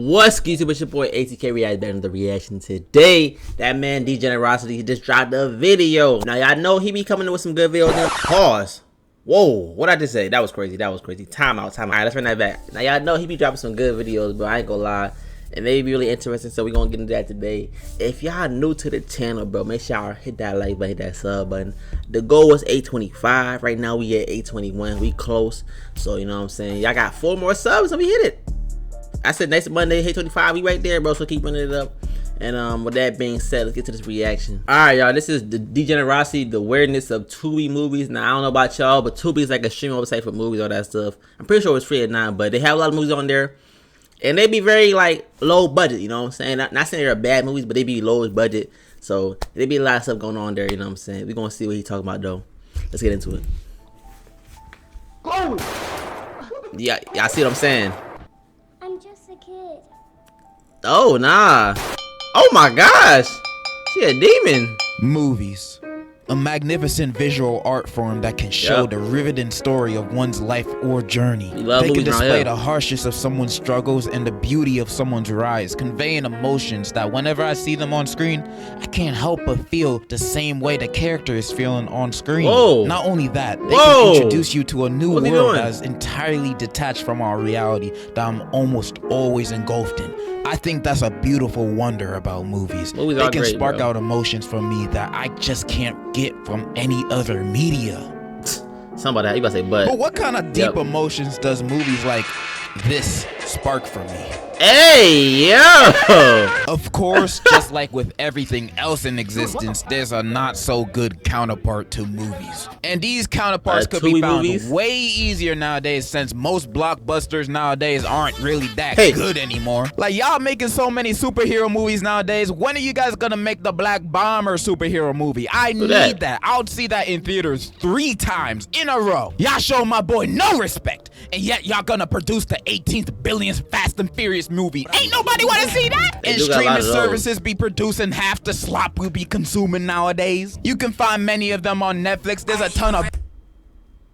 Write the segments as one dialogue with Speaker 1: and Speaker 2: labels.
Speaker 1: What's good, YouTube? It's your boy ATK React back in the reaction today. That man Degenerocity, he just dropped a video. Now y'all know he be coming in with some good videos. Pause. Whoa, what I just say? That was crazy. That was crazy. Time out. Alright, let's run that back. Now y'all know he be dropping some good videos, but I ain't gonna lie. It may be really interesting, so we gonna get into that today. If y'all new to the channel, bro, make sure y'all hit that like button, hit that sub button. The goal was 825. Right now we at 821. We close. So you know what I'm saying? Y'all got 4 more subs and we hit it. I said next Monday, 825, we right there, bro, so keep running it up. And with that being said, let's get to this reaction. Alright, y'all, this is the Degenerocity, the Weirdness of Tubi movies. Now, I don't know about y'all, but Tubi is like a streaming website for movies, all that stuff. I'm pretty sure it's free at 9, but they have a lot of movies on there. And they be very, like, low budget, you know what I'm saying? Not saying they're bad movies, but they be low budget. So, there be a lot of stuff going on there, you know what I'm saying? We're gonna see what he's talking about, though. Let's get into it. Yeah, y'all see what I'm saying?
Speaker 2: Kid.
Speaker 1: Oh, nah. Oh my gosh. She a demon.
Speaker 3: Movies. A magnificent visual art form that can show the riveting story of one's life or journey. They can display the harshness of someone's struggles and the beauty of someone's rise, conveying emotions that whenever I see them on screen, I can't help but feel the same way the character is feeling on screen.
Speaker 1: Whoa.
Speaker 3: Not only that, they can introduce you to a new world that is entirely detached from our reality that I'm almost always engulfed in. I think that's a beautiful wonder about movies. They can spark out emotions for me that I just can't get from any other media.
Speaker 1: Somebody, you about to say but
Speaker 3: what kind of deep emotions does movies like this spark for me?
Speaker 1: Hey, yo!
Speaker 3: Of course, just like with everything else in existence, there's a not so good counterpart to movies. And these counterparts could be found way easier nowadays, since most blockbusters nowadays aren't really that good anymore. Like, y'all making so many superhero movies nowadays. When are you guys gonna make the Black Bomber superhero movie? I need that. I'll see that in theaters 3 times in a row. Y'all show my boy no respect, and yet y'all gonna produce the 18th billionth Fast and Furious movie. Ain't nobody want to see that. And streaming services be producing half the slop we'll be consuming nowadays. You can find many of them on Netflix. There's a ton of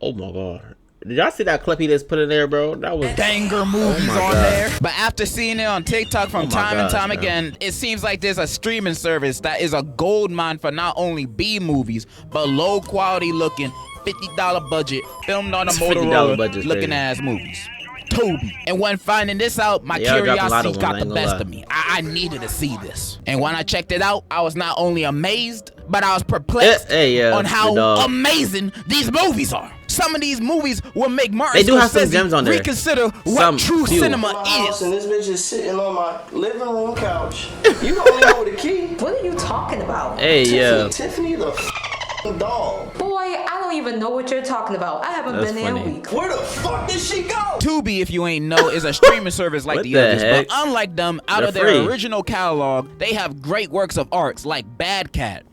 Speaker 1: oh my god, did y'all see that clip he just put in there, bro? That was
Speaker 3: banger movies on there. But after seeing it on TikTok from time and time again, it seems like there's a streaming service that is a gold mine for not only B movies, but low quality looking $50 budget filmed on a Motorola looking ass movies. Tubi. And when finding this out, my curiosity got the best of me. I needed to see this. And when I checked it out, I was not only amazed, but I was perplexed on how amazing these movies are. Some of these movies will make Martin Scorsese reconsider what true cinema is.
Speaker 4: And this bitch is sitting on my living room couch. You only know the key.
Speaker 5: What are you talking about?
Speaker 1: Hey,
Speaker 4: Tiffany the doll.
Speaker 5: Boy, I don't even know what you're talking about. I haven't been there in a week.
Speaker 4: Where the fuck did she go?
Speaker 3: Tubi, if you ain't know, is a streaming service like the others, but unlike them, out of their original catalog, they have great works of arts like Bad Cat,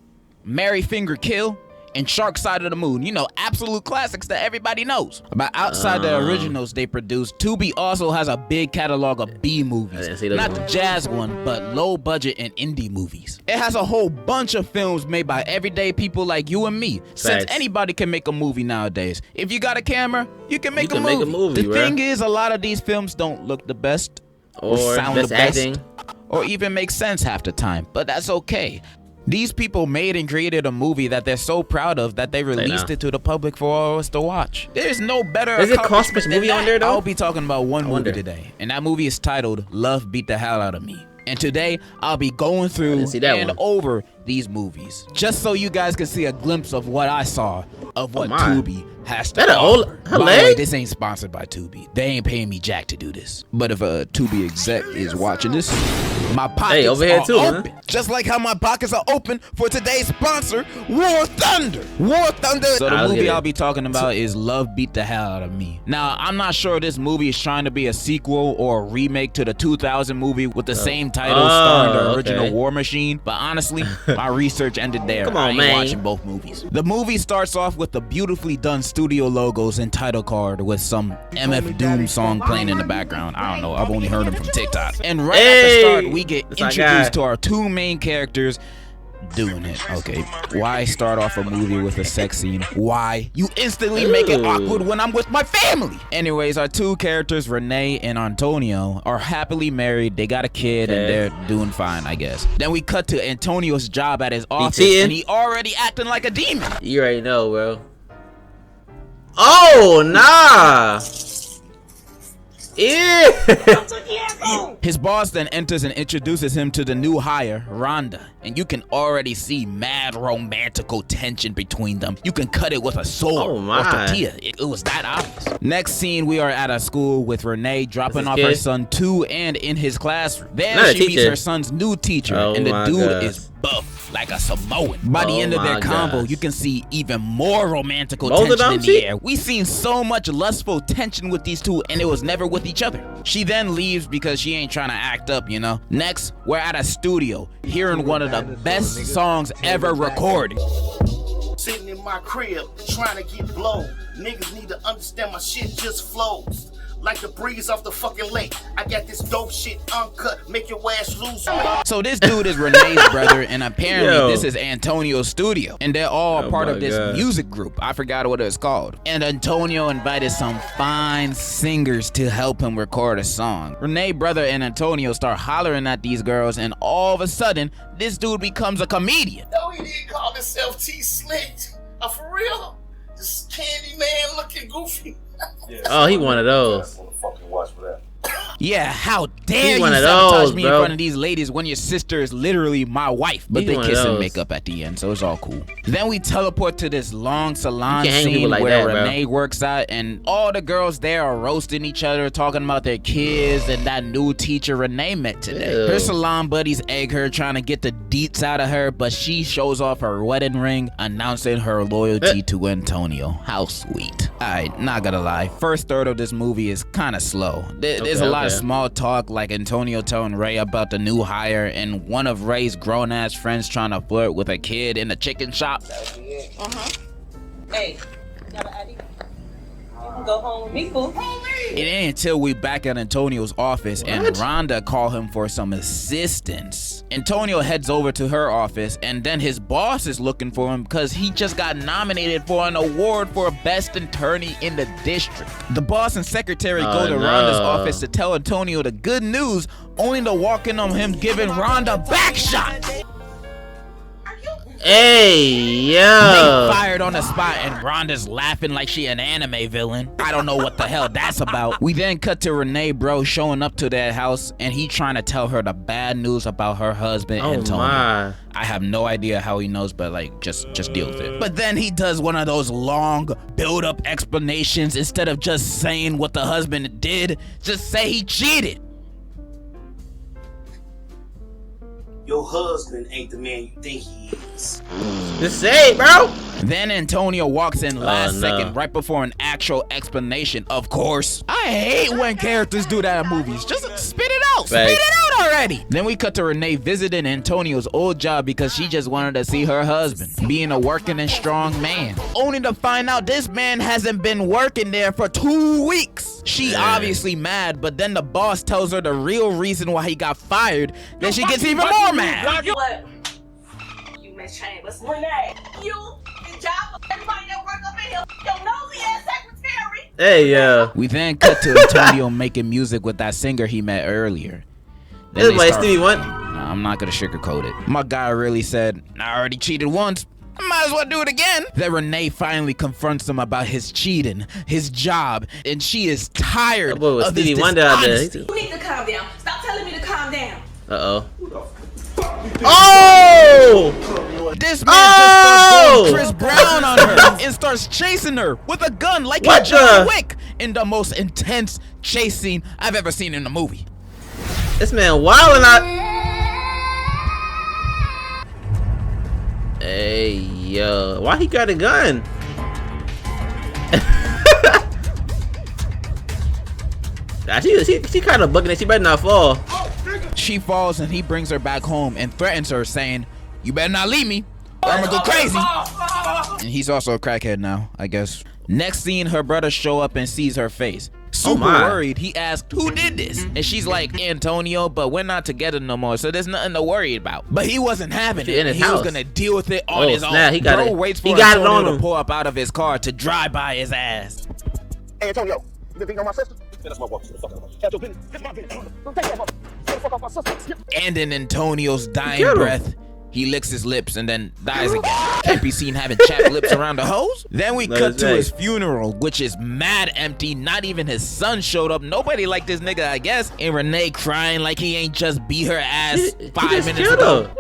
Speaker 3: Mary Finger Kill, and Shark Side of the Moon. You know, absolute classics that everybody knows. But outside the originals they produce, Tubi also has a big catalog of B movies. Not the jazz one, but low budget and indie movies. It has a whole bunch of films made by everyday people like you and me. Since anybody can make a movie nowadays. If you got a camera, you can make a movie. The thing is, a lot of these films don't look the best, or sound the best, or even make sense half the time. But that's okay. These people made and created a movie that they're so proud of that they released it to the public for all of us to watch. There's no better accomplishment than that. I'll be talking about one movie today, and that movie is titled Love Beat the Hell Out of Me. And today, I'll be going through and over these movies, just so you guys can see a glimpse of what I saw of what Tubi has to offer. By the way, this ain't sponsored by Tubi. They ain't paying me jack to do this. But if a Tubi exec is watching this, my pockets are open. Just like how my pockets are open for today's sponsor, War Thunder. War Thunder. So the movie I'll be talking about is Love Beat the Hell Out of Me. Now, I'm not sure this movie is trying to be a sequel or a remake to the 2000 movie with the same title starring the original War Machine, but honestly, my research ended there. I ain't watching both movies. The movie starts off with the beautifully done studio logos and title card with some MF Doom song playing in the background. I don't know, I've only heard them from TikTok. And right at the start, we get introduced to our 2 main characters doing it. Okay, why start off a movie with a sex scene? Why? You instantly make it awkward when I'm with my family. Anyways, our two characters, Renee and Antonio, are happily married. They got a kid and they're doing fine, I guess. Then we cut to Antonio's job at his office and he already acting like a demon.
Speaker 1: You already know, bro. Oh, nah. Yeah.
Speaker 3: His boss then enters and introduces him to the new hire, Rhonda, and you can already see mad romantical tension between them. You can cut it with a sword or tortilla. It was that obvious. Next scene, we are at a school with Renee dropping off her son to and in his classroom. There she meets her son's new teacher, and the dude is buff like a Samoan. By the end of their convo, you can see even more romantical tension in the air. We seen so much lustful tension with these two, and it was never with each other. She then leaves because she ain't trying to act up, you know. Next, we're at a studio, hearing one of the best songs ever recorded.
Speaker 6: Sitting in my crib, trying to get blown. Niggas need to understand my shit just flows. Like the breeze off the fucking lake. I got this dope shit uncut, make your ass lose.
Speaker 3: So this dude is Renee's brother, and apparently this is Antonio's studio. And they're all part of this music group. I forgot what it's called. And Antonio invited some fine singers to help him record a song. Renee's brother and Antonio start hollering at these girls, and all of a sudden, this dude becomes a comedian.
Speaker 6: No, he didn't call himself T-Slick. For real? This candy man looking goofy.
Speaker 1: Oh, he one of those.
Speaker 3: Yeah, how dare you sabotage me in front of these ladies when your sister is literally my wife. But they kiss and make up at the end, so it's all cool. Then we teleport to this long salon scene where Renee works out, and all the girls there are roasting each other, talking about their kids and that new teacher Renee met today. Her salon buddies egg her, trying to get the deets out of her, but she shows off her wedding ring, announcing her loyalty to Antonio. How sweet. Alright, not gonna lie, first third of this movie is kind of slow. There's a lot of small talk, like Antonio telling Ray about the new hire and one of Ray's grown-ass friends trying to flirt with a kid in a chicken shop.
Speaker 7: Hey, got an ID? You can go home with me, fool.
Speaker 3: It ain't until we back at Antonio's office and Rhonda call him for some assistance. Antonio heads over to her office, and then his boss is looking for him because he just got nominated for an award for best attorney in the district. The boss and secretary go to Rhonda's office to tell Antonio the good news, only to walk in on him giving Rhonda back shot.
Speaker 1: Hey, yo.
Speaker 3: They fired on the spot, and Rhonda's laughing like she an anime villain. I don't know what the hell that's about. We then cut to Renee bro showing up to their house, and he trying to tell her the bad news about her husband, Antonio. I have no idea how he knows, but like, just deal with it. But then he does one of those long build-up explanations. Instead of just saying what the husband did, just say he cheated.
Speaker 6: Your husband ain't the man you think he is.
Speaker 1: Just say it, bro.
Speaker 3: Then Antonio walks in last second, right before an actual explanation, of course. I hate when characters do that in movies. Just spit it out. Spit it out already. Then we cut to Renee visiting Antonio's old job because she just wanted to see her husband, being a working and strong man. Only to find out this man hasn't been working there for 2 weeks. She obviously mad, but then the boss tells her the real reason why he got fired. Then she gets even more mad.
Speaker 7: What? You Miss Chambers. Renee. You, the job, everybody that work up in here, your nosy ass secretary.
Speaker 1: Hey, yeah.
Speaker 3: We then cut to Antonio making music with that singer he met earlier.
Speaker 1: This is like Stevie Wonder.
Speaker 3: Nah, I'm not gonna sugarcoat it. My guy really said, I already cheated once. I might as well do it again. Then Renee finally confronts him about his cheating, his job, and she is tired of this dishonesty.
Speaker 7: You need to calm down. Stop telling me to calm down.
Speaker 1: Uh-oh. Oh!
Speaker 3: This man just starts going Chris Brown on her and starts chasing her with a gun like he's John Wick in the most intense chase scene I've ever seen in a movie.
Speaker 1: This man wilding out. Hey, yo. Why he got a gun? She kind of bugging it. She better not fall.
Speaker 3: She falls and he brings her back home and threatens her, saying, you better not leave me or I'm gonna go crazy. And he's also a crackhead now, I guess. Next scene, her brother show up and sees her face. Super worried, he asked, who did this? And she's like, Antonio, but we're not together no more, so there's nothing to worry about. But he wasn't having it. He was gonna deal with it on his own.
Speaker 1: He got
Speaker 3: Bro
Speaker 1: it.
Speaker 3: waits for
Speaker 1: He got it on
Speaker 3: Antonio
Speaker 1: him.
Speaker 3: to pull up out of his car to drive by his ass.
Speaker 8: Hey, Antonio, you been beating on my sister? That's my business. That's your business. It's my business. Don't take that motherfucker. Get the fuck off my sister.
Speaker 3: And in Antonio's dying breath, he licks his lips and then dies again. Can't be seen having chapped lips around the hose. Then we cut to his funeral, which is mad empty. Not even his son showed up. Nobody liked this nigga, I guess. And Renee crying like he ain't just beat her ass 5 minutes ago.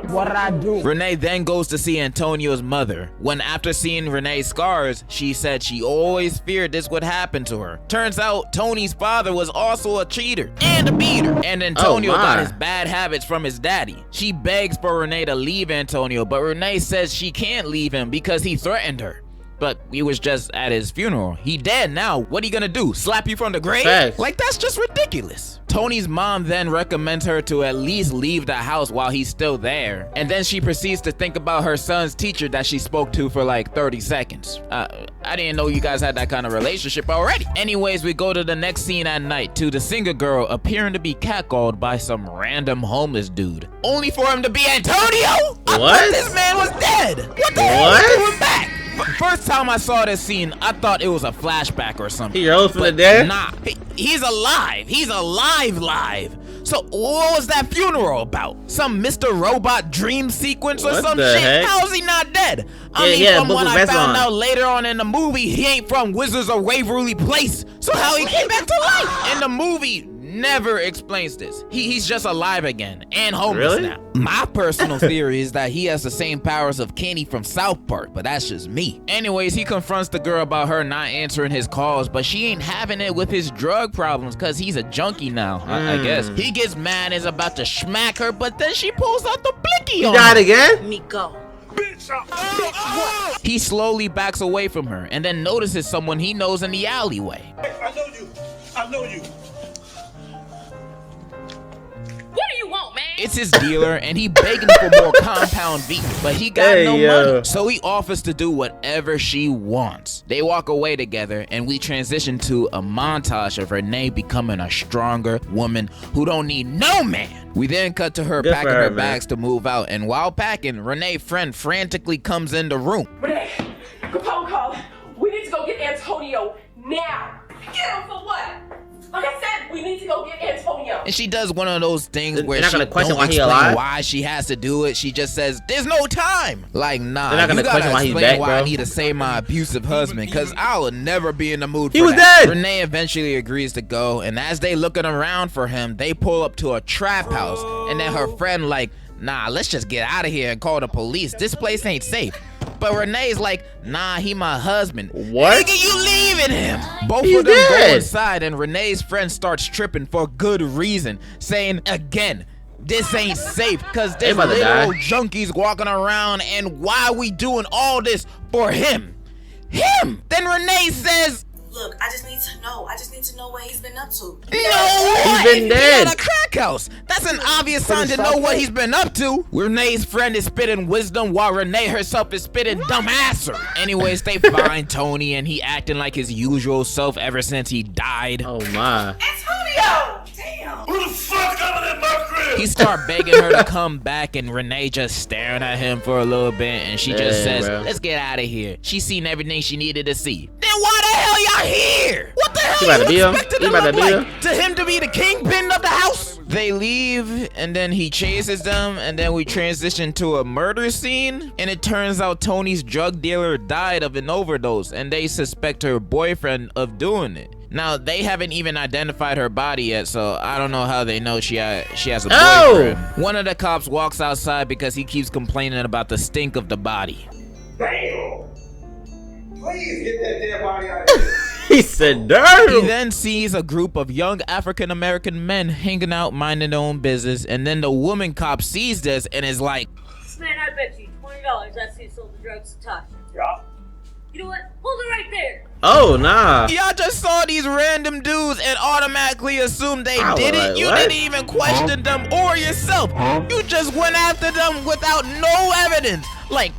Speaker 9: What did I do?
Speaker 3: Renee then goes to see Antonio's mother. When after seeing Renee's scars, she said she always feared this would happen to her. Turns out Tony's father was also a cheater and a beater. And Antonio got his bad habits from his daddy. She begs for Renee to leave Antonio, but Renee says she can't leave him because he threatened her. But he was just at his funeral. He dead now. What are you gonna do? Slap you from the grave?
Speaker 1: Facts.
Speaker 3: Like, that's just ridiculous. Tony's mom then recommends her to at least leave the house while he's still there. And then she proceeds to think about her son's teacher that she spoke to for like 30 seconds. I didn't know you guys had that kind of relationship already. Anyways, we go to the next scene at night to the singer girl appearing to be catcalled by some random homeless dude. Only for him to be Antonio? I thought this man was dead. What the hell is he doing back? First time I saw this scene, I thought it was a flashback or something.
Speaker 1: He rose from the dead?
Speaker 3: Nah, he's alive. He's alive. So what was that funeral about? Some Mr. Robot dream sequence or some shit?
Speaker 1: Heck?
Speaker 3: How is he not dead? I mean, from what I found out later on in the movie, he ain't from Wizards of Waverly Place. So how he came back to life? In the movie, never explains this. He's just alive again and homeless now. My personal theory is that he has the same powers of Kenny from South Park, but that's just me. Anyways, he confronts the girl about her not answering his calls, but she ain't having it with his drug problems because he's a junkie now, I guess. He gets mad and is about to smack her, but then she pulls out the blicky on him.
Speaker 1: He died again?
Speaker 7: Miko.
Speaker 3: He slowly backs away from her and then notices someone he knows in the alleyway.
Speaker 8: I know you.
Speaker 7: What do you want, man?
Speaker 3: It's his dealer, and he begging for more compound V, but he got no money, so he offers to do whatever she wants. They walk away together, and we transition to a montage of Renee becoming a stronger woman who don't need no man. We then cut to her packing her bags to move out, and while packing, Renee's friend frantically comes in the room.
Speaker 7: Renee, Capone called. We need to go get Antonio now. Get him for what? Like I said, we need to go get Antonio.
Speaker 3: And she does one of those things where
Speaker 1: not
Speaker 3: she
Speaker 1: gonna question
Speaker 3: don't
Speaker 1: why he
Speaker 3: explain
Speaker 1: alive?
Speaker 3: why she has to do it. She just says, there's no time. Like, nah,
Speaker 1: They're not gonna
Speaker 3: you gotta
Speaker 1: question why he's
Speaker 3: explain
Speaker 1: back,
Speaker 3: why
Speaker 1: bro.
Speaker 3: I need to save my abusive husband, because I will never be in the mood for
Speaker 1: He was
Speaker 3: that.
Speaker 1: dead.
Speaker 3: Renee eventually agrees to go, and as they looking around for him, they pull up to a trap house, and then her friend like, nah, let's just get out of here and call the police. This place ain't safe. But Renee's like, nah, he my husband.
Speaker 1: What?
Speaker 3: Nigga, you leaving him. Both
Speaker 1: He's
Speaker 3: of them go
Speaker 1: dead.
Speaker 3: inside, and Renee's friend starts tripping for good reason, saying again, this ain't safe because there's
Speaker 1: about to
Speaker 3: little
Speaker 1: die.
Speaker 3: junkies walking around, and why are we doing all this for him? Then Renee says,
Speaker 10: look, I just need to know. I just need to know what he's been up to.
Speaker 3: no way!
Speaker 1: He's been dead.
Speaker 3: He's at a crack house. That's an obvious sign to know what he's been up to. Renee's friend is spitting wisdom while Renee herself is spitting dumbasser. Anyways, they find Tony and he acting like his usual self ever since he died.
Speaker 1: Oh my.
Speaker 10: Antonio! Damn.
Speaker 8: Who the fuck coming in my crib?
Speaker 3: He start begging her to come back, and Renee just staring at him for a little bit, and she just says, let's get out of here. She seen everything she needed to see. Then why the hell y'all here? What the hell
Speaker 1: You about to
Speaker 3: you
Speaker 1: be him?
Speaker 3: expected
Speaker 1: You
Speaker 3: to
Speaker 1: about
Speaker 3: look
Speaker 1: to be
Speaker 3: like? To him to be the kingpin of the house? They leave, and then he chases them, and then we transition to a murder scene, and it turns out Tony's drug dealer died of an overdose, and they suspect her boyfriend of doing it. Now, they haven't even identified her body yet, so I don't know how they know she has a boyfriend. One of the cops walks outside because he keeps complaining about the stink of the body.
Speaker 8: Damn. Please get that dead body out of here.
Speaker 1: He said, "Damn."
Speaker 3: He then sees a group of young African-American men hanging out, minding their own business, and then the woman cop sees this and is like,
Speaker 11: man, I bet you $20 that's who sold the drugs to Tasha.
Speaker 8: Yeah.
Speaker 11: You know what? Hold it right there.
Speaker 1: Oh, nah.
Speaker 3: y'all just saw these random dudes and automatically assumed they did it.
Speaker 1: like,
Speaker 3: You
Speaker 1: what?
Speaker 3: didn't even question them or yourself. You just went after them without no evidence. Like,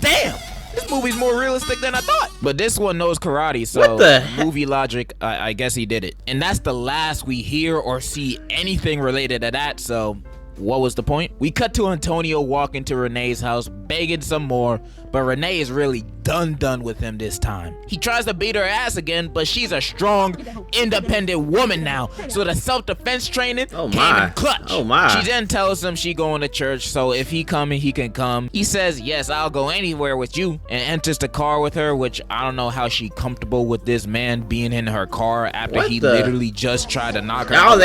Speaker 3: damn. this movie's more realistic than I thought. But this one knows karate, so movie logic, I guess he did it. And that's the last we hear or see anything related to that, so what was the point? We cut to Antonio walking to Renee's house, begging some more, but Renee is really done with him this time. He tries to beat her ass again, but she's a strong, independent woman now, so the self-defense training came in clutch. She then tells him she going to church, so if he coming, he can come. He says, yes, I'll go anywhere with you, and enters the car with her, which I don't know how she comfortable with this man being in her car after he literally just tried to knock her out.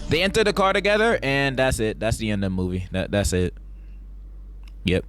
Speaker 3: They enter the car together, and that's it. That's the end of the movie. That's it. Yep.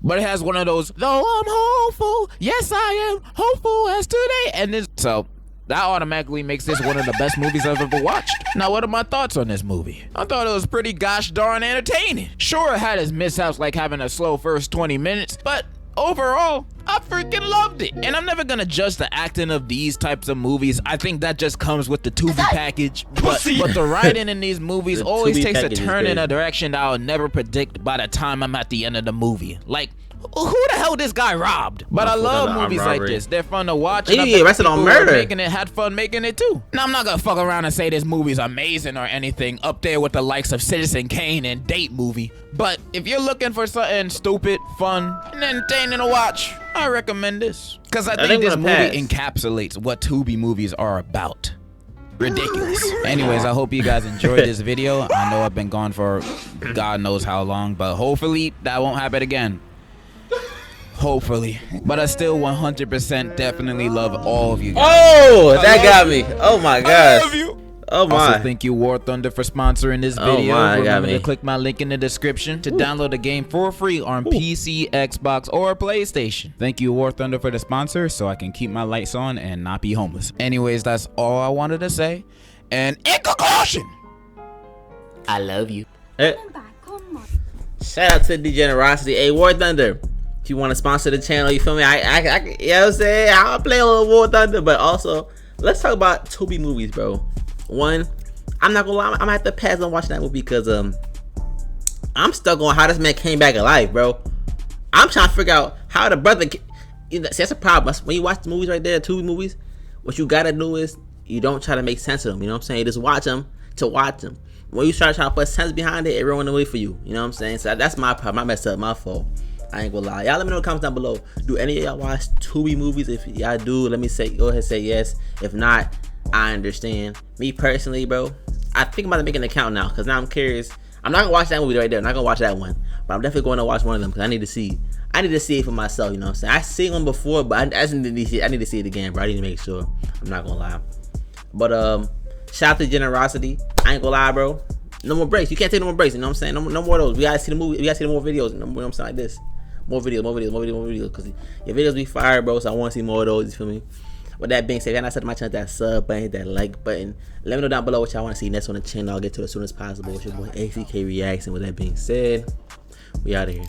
Speaker 3: But it has one of those, though I'm hopeful, yes I am hopeful as today, and this, so that automatically makes this one of the best movies I've ever watched. Now, what are my thoughts on this movie? I thought it was pretty gosh darn entertaining. Sure, it had its mishaps like having a slow first 20 minutes, but overall, I freaking loved it. And I'm never gonna judge the acting of these types of movies. I think that just comes with the Tubi package. But the writing in these movies always takes a turn in a direction that I'll never predict by the time I'm at the end of the movie. Like, who the hell this guy robbed? But I love movies like this. They're fun to watch.
Speaker 1: He get arrested on murder.
Speaker 3: Had fun making it too. Now, I'm not gonna fuck around and say this movie's amazing or anything, up there with the likes of Citizen Kane and Date movie. But if you're looking for something stupid, fun, and entertaining to watch, I recommend this. Because I think this movie encapsulates what Tubi movies are about. Ridiculous. Anyways, I hope you guys enjoyed this video. I know I've been gone for God knows how long, but hopefully that won't happen again. Hopefully. But I still 100% definitely love all of you guys.
Speaker 1: Oh, that got me. Oh my gosh.
Speaker 3: I love you.
Speaker 1: Oh my.
Speaker 3: Also, thank you War Thunder for sponsoring this video. Remember to click my link in the description to download the game for free on PC, Xbox, or PlayStation. Thank you War Thunder for the sponsor so I can keep my lights on and not be homeless. Anyways, that's all I wanted to say. And in conclusion, I love you.
Speaker 1: Shout out to Degenerocity. Hey, War Thunder, if you want to sponsor the channel, you feel me? I you know what I'm saying? I'll play a little War Thunder, but also let's talk about Tubi movies, bro. One, I'm not gonna lie, I'm gonna have to pass on watching that movie because I'm stuck on how this man came back alive, bro. I'm trying to figure out how the brother. See, that's a problem. When you watch the movies right there, Tubi movies, what you gotta do is you don't try to make sense of them. You know what I'm saying? You just watch them to watch them. When you try to put sense behind it, it ruins the way for you. You know what I'm saying? So that's my problem. I messed up. My fault. I ain't gonna lie. Y'all let me know in the comments down below. Do any of y'all watch Tubi movies? If y'all do, let me say, go ahead and say yes. If not, I understand. Me personally, bro, I think I'm about to make an account now because now I'm curious. I'm not gonna watch that movie right there. I'm not gonna watch that one, but I'm definitely going to watch one of them because I need to see. I need to see it for myself. You know what I'm saying? I seen one before, but I need to see it again, bro. I need to make sure. I'm not gonna lie. But shout out to Degenerocity. I ain't gonna lie, bro. No more breaks. You can't take no more breaks. You know what I'm saying? No more of those. We gotta see the movie. We gotta see more videos. You know what I'm saying? Like this. More videos. Because your videos be fire, bro. So I want to see more of those. You feel me? With that being said, if y'all not subscribed to my channel, that sub button, hit that like button. Let me know down below what y'all want to see next on the channel. I'll get to it as soon as possible. It's your boy ACK Reacts. And with that being said, we out of here.